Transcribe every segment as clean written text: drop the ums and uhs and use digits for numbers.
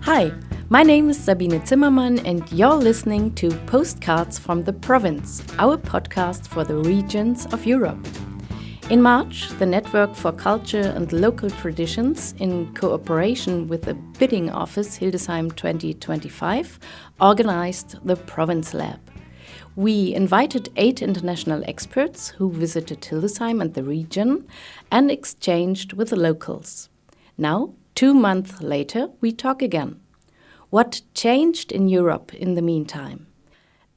Hi, my name is Sabine Zimmermann and you're listening to Postcards from the Province, our podcast for the regions of Europe. In March, the Network for Culture and Local Traditions, in cooperation with the bidding office Hildesheim 2025, organized the Province Lab. We invited 8 international experts who visited Hildesheim and the region and exchanged with the locals. Now, 2 months later, we talk again. What changed in Europe in the meantime?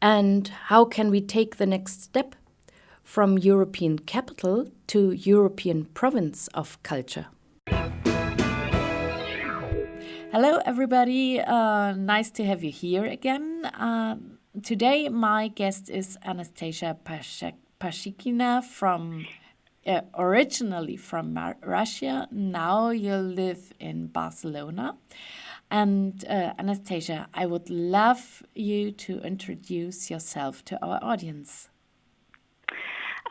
And how can we take the next step from European capital to European province of culture? Hello, everybody. Nice to have you here again. Today, my guest is Anastasia Pashikhina originally from Russia. Now you live in Barcelona. And Anastasia, I would love you to introduce yourself to our audience.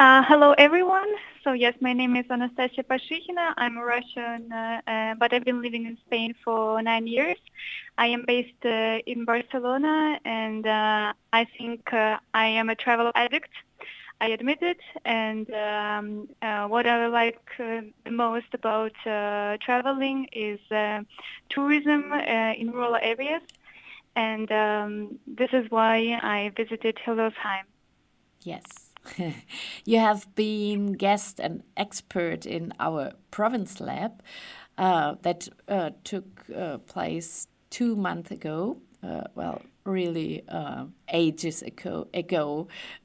Hello, everyone. So yes, my name is Anastasia Pashikhina. I'm a Russian, but I've been living in Spain for 9 years. I am based in Barcelona, and I think I am a travel addict. I admit it, and what I like the most about traveling is tourism in rural areas, and this is why I visited Hildesheim. Yes. You have been guest and expert in our Province Lab that took place 2 months ago. Really ages ago.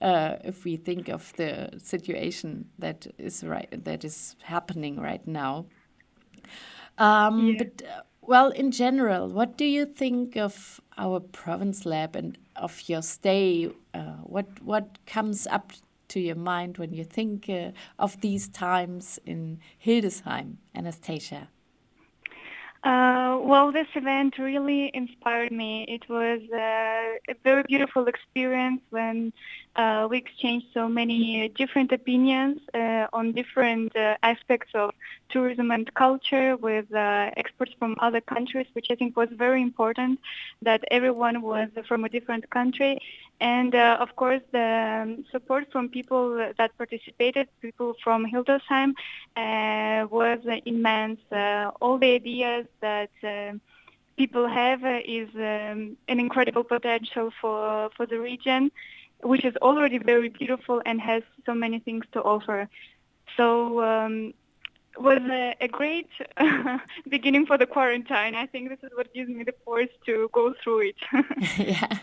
If we think of the situation that is happening right now. But in general, what do you think of our Province Lab and of your stay? What comes up to your mind when you think of these times in Hildesheim, Anastasia? This event really inspired me. It was a very beautiful experience when we exchanged so many different opinions on different aspects of tourism and culture with experts from other countries, which I think was very important, that everyone was from a different country. And of course, the support from people that participated, people from Hildesheim, was immense. All the ideas that people have is an incredible potential for the region, which is already very beautiful and has so many things to offer. So it was a great beginning for the quarantine. I think this is what gives me the force to go through it. Yeah.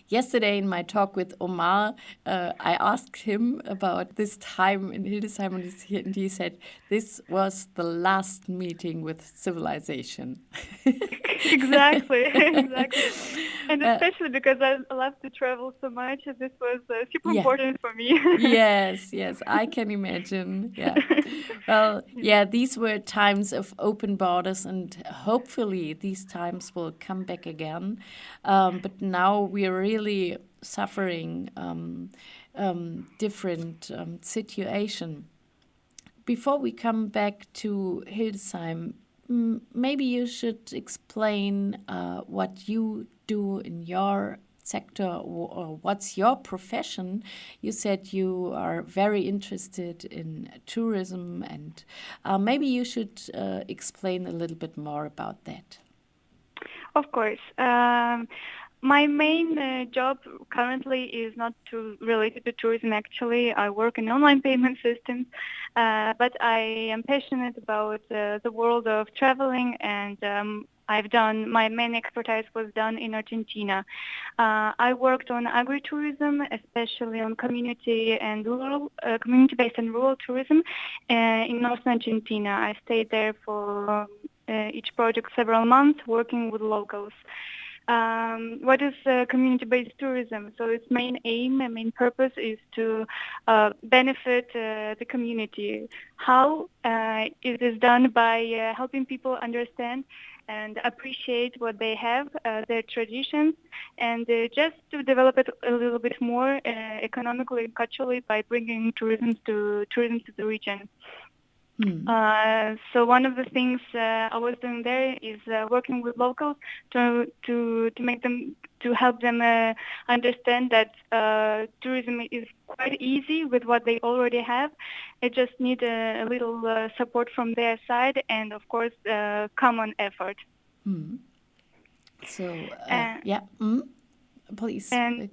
Yesterday in my talk with Omar, I asked him about this time in Hildesheim, and he said this was the last meeting with civilization. Exactly. And especially because I love to travel so much, this was super important for me. Yes, I can imagine. Yeah. Well, these were times of open borders, and hopefully these times will come back again. But now we are really suffering different situation. Before we come back to Hildesheim, maybe you should explain what you do in your sector or what's your profession. You said you are very interested in tourism, and maybe you should explain a little bit more about that. Of course. My main job currently is not related to tourism, actually. I work in online payment systems, but I am passionate about the world of traveling, and my main expertise was done in Argentina. I worked on agritourism, especially on community-based and rural tourism in northern Argentina. I stayed there for each project several months, working with locals. What is community-based tourism? So its main aim and main purpose is to benefit the community. How? It is done by helping people understand and appreciate what they have, their traditions, and just to develop it a little bit more economically and culturally by bringing tourism to the region. So one of the things I was doing there is working with locals to make them, to help them understand that tourism is quite easy with what they already have. It just needs a little support from their side, and of course common effort. So please. And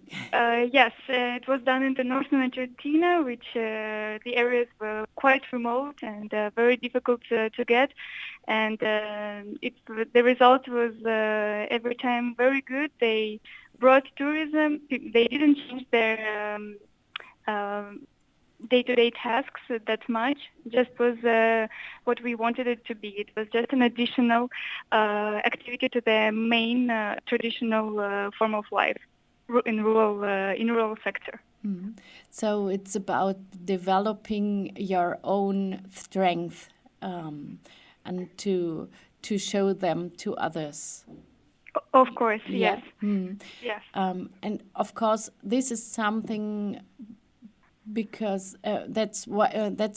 yes, it was done in the northern Argentina, which the areas were quite remote and very difficult to get. And the result was every time very good. They brought tourism. They didn't change their day-to-day tasks that much. Just was what we wanted it to be. It was just an additional activity to the main traditional form of life in rural sector. So it's about developing your own strength and to show them to others. Of course, yes. Yes. And of course, this is something because that's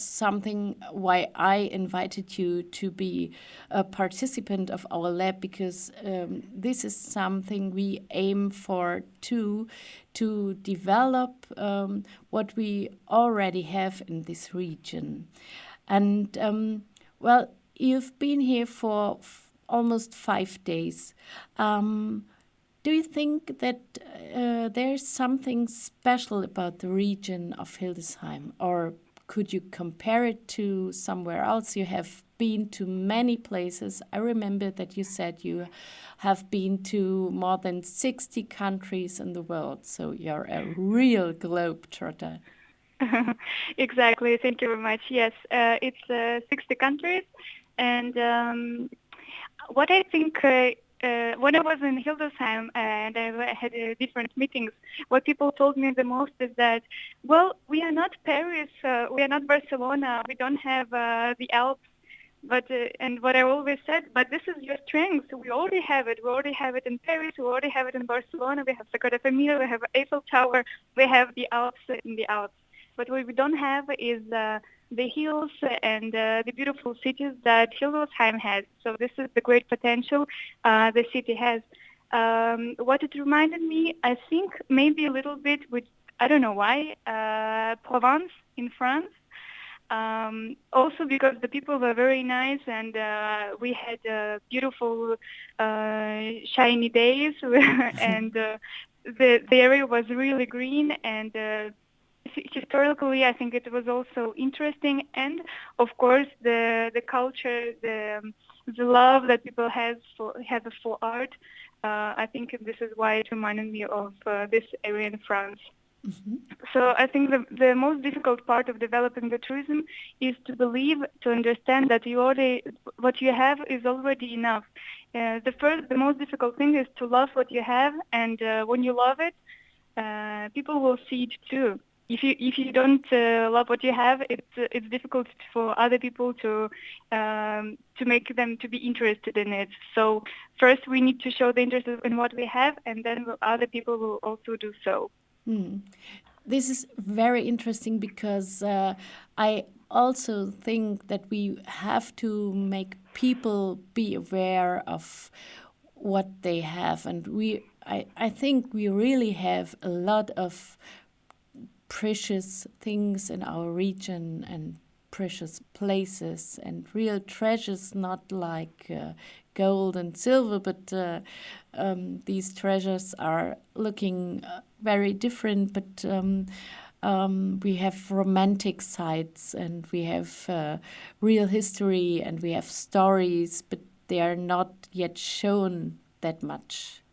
something why I invited you to be a participant of our lab, because this is something we aim for to develop what we already have in this region. And well, you've been here for almost 5 days. Do you think that there's something special about the region of Hildesheim, or could you compare it to somewhere else? You have been to many places. I remember that you said you have been to more than 60 countries in the world, so you're a real globetrotter. Exactly, thank you very much. Yes, it's 60 countries, and what I think when I was in Hildesheim and I had different meetings, what people told me the most is that, well, we are not Paris, we are not Barcelona, we don't have the Alps, but and what I always said, but this is your strength. We already have it. We already have it in Paris. We already have it in Barcelona. We have Sagrada Familia. We have Eiffel Tower. We have the Alps in the Alps. But what we don't have is the hills and the beautiful cities that Hildesheim has. So this is the great potential the city has. What it reminded me, I think maybe a little bit, which I don't know why, Provence in France. Also because the people were very nice and we had beautiful shiny days and the area was really green and historically, I think it was also interesting, and of course, the culture, the love that people have for art. I think this is why it reminded me of this area in France. Mm-hmm. So I think the most difficult part of developing the tourism is to believe, to understand that what you have is already enough. The most difficult thing is to love what you have, and when you love it, people will see it too. If you don't love what you have, it's difficult for other people to make them to be interested in it. So first we need to show the interest in what we have, and then other people will also do so. This is very interesting because I also think that we have to make people be aware of what they have, and I think we really have a lot of precious things in our region and precious places and real treasures, not like gold and silver, but these treasures are looking very different, but we have romantic sides and we have real history and we have stories, but they are not yet shown that much.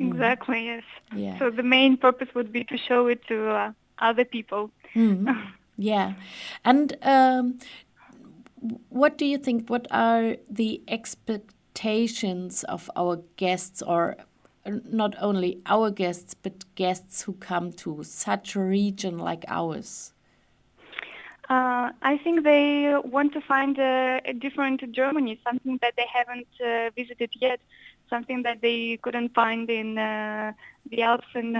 Exactly, yes. Yeah. So the main purpose would be to show it to other people. Yeah. And what do you think, what are the expectations of our guests, or not only our guests, but guests who come to such a region like ours? I think they want to find a different Germany, something that they haven't visited yet, something that they couldn't find in the Alps in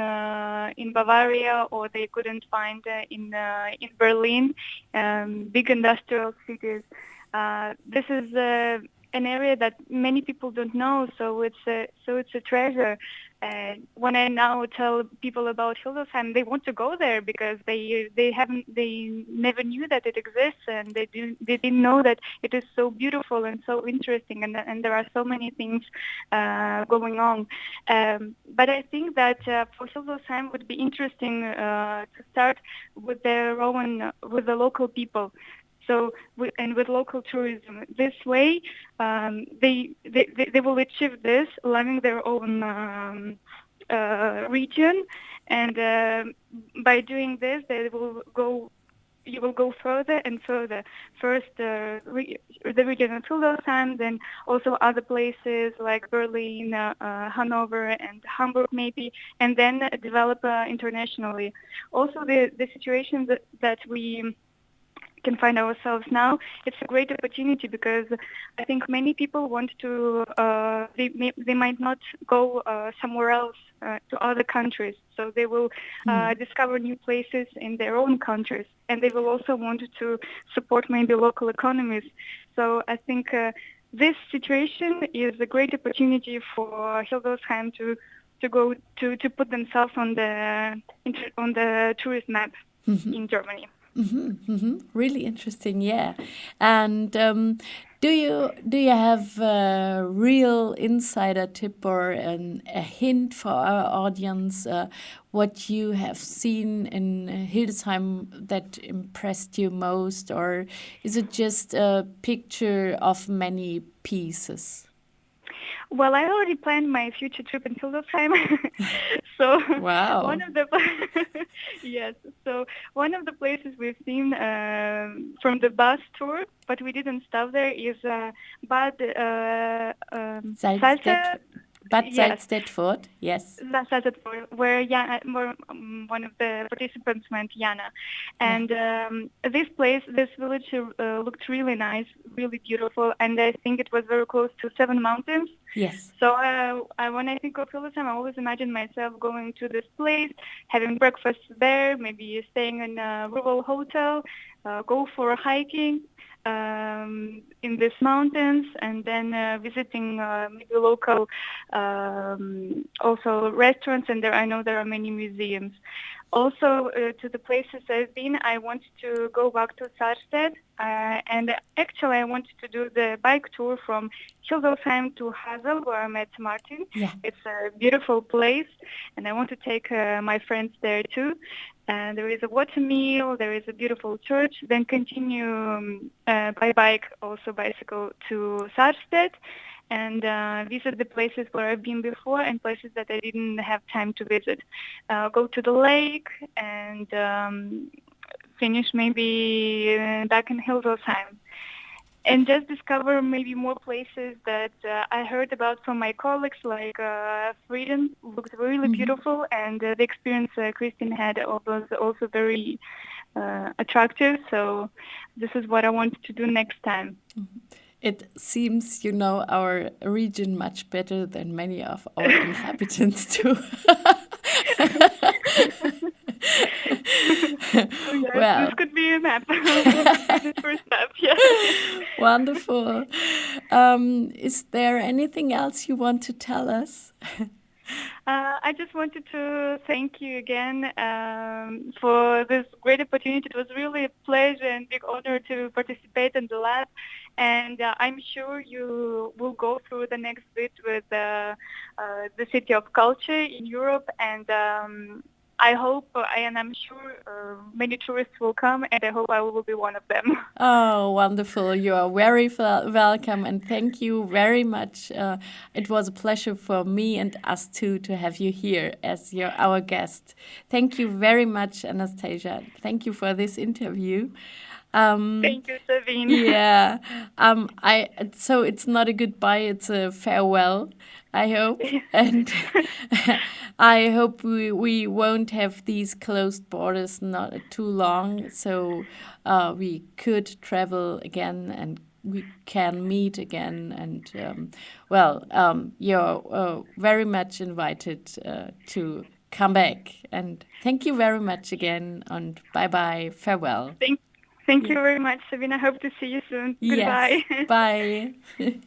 Bavaria, or they couldn't find in Berlin, big industrial cities. This is an area that many people don't know, so it's a treasure. When I now tell people about Hildesheim, they want to go there because they never knew that it exists, and they didn't know that it is so beautiful and so interesting, and there are so many things going on. But I think that for Hildesheim would be interesting to start with the local people. So, with local tourism, this way they will achieve this, loving their own region, and by doing this, you will go further and further. First, the region of Hildesheim, then also other places like Berlin, Hanover, and Hamburg maybe, and then develop internationally. Also, the situation that we can find ourselves now, it's a great opportunity because I think many people want to, they might not go somewhere else to other countries, so they will discover new places in their own countries, and they will also want to support maybe local economies. So I think this situation is a great opportunity for Hildesheim to go to put themselves on the tourist map in Germany. Really interesting, yeah. And do you have a real insider tip or a hint for our audience what you have seen in Hildesheim that impressed you most, or is it just a picture of many pieces? Well, I already planned my future trip in Hildesheim. So wow. One of the places we've seen from the bus tour, but we didn't stop there, is Bad Salzstedt-Furt, yes. Salzstedt-Furt, where one of the participants went, Jana. And this village looked really nice, really beautiful, and I think it was very close to 7 mountains. Yes. So when I think of Hildesheim, I always imagine myself going to this place, having breakfast there, maybe staying in a rural hotel, go for hiking in these mountains, and then visiting maybe local also restaurants, and I know there are many museums. Also, to the places I've been, I want to go back to Sarstedt, and actually I wanted to do the bike tour from Hildesheim to Hasel, where I met Martin. Yeah. It's a beautiful place, and I want to take my friends there too. And there is a watermill, there is a beautiful church, then continue by bike, also bicycle to Sarstedt, and visit the places where I've been before and places that I didn't have time to visit. Go to the lake and finish maybe back in Hildesheim. And just discover maybe more places that I heard about from my colleagues, like Sweden looked really beautiful, and the experience Christine had was also very attractive. So this is what I want to do next time. It seems you know our region much better than many of our inhabitants do. Well, this could be a map. The first map, yeah. Wonderful. Is there anything else you want to tell us? I just wanted to thank you again for this great opportunity. It was really a pleasure and big honor to participate in the lab. And I'm sure you will go through the next bit with the City of Culture in Europe. And I hope, and I'm sure many tourists will come, and I hope I will be one of them. Oh, wonderful. You are very welcome, and thank you very much. It was a pleasure for me and us too to have you here as our guest. Thank you very much, Anastasia. Thank you for this interview. Thank you, Sabine. Yeah. So it's not a goodbye, it's a farewell, I hope. And I hope we won't have these closed borders not too long, so we could travel again and we can meet again. And you're very much invited to come back. And thank you very much again. And bye-bye. Farewell. Thank you very much, Sabine. I hope to see you soon. Yes. Goodbye. Bye.